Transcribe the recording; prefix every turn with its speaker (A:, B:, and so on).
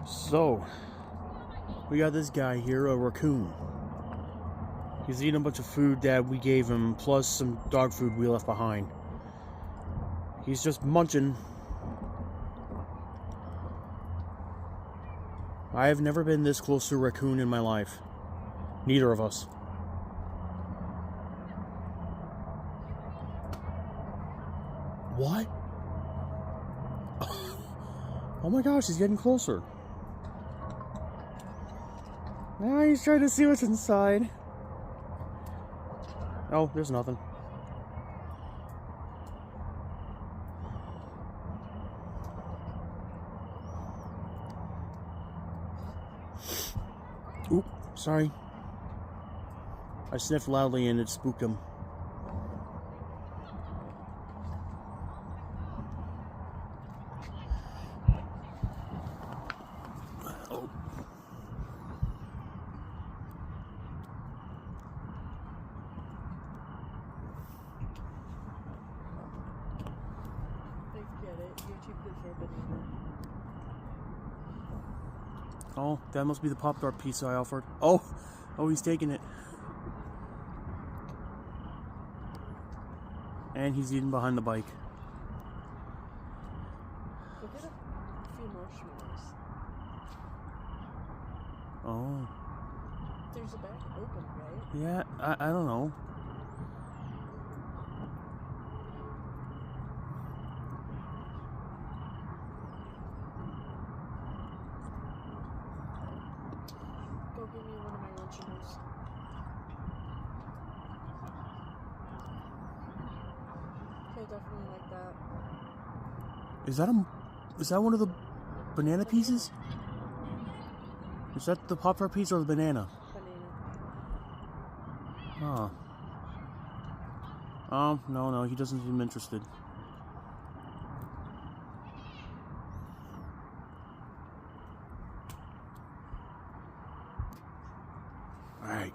A: So, we got this guy here, a raccoon. He's eating a bunch of food that we gave him, plus some dog food we left behind. He's just munching. I have never been this close to a raccoon in my life. Neither of us. What? Oh my gosh, he's getting closer. Now he's trying to see what's inside. Oh, there's nothing. Oop, sorry. I sniffed loudly and it spooked him. Oh.
B: I get it. You're too good for a banana.
A: Oh, that must be the Pop-Tart piece I offered. Oh, he's taking it. And he's eating behind the bike.
B: Look at a few marshmallows.
A: Oh.
B: There's a bag open, right?
A: Yeah, I don't know.
B: Go give me one of my Lunchables. I definitely like that.
A: Is that one of the banana pieces? Is that the Pop-Tart piece or the banana?
B: Banana.
A: Huh. No, he doesn't seem interested. Alright.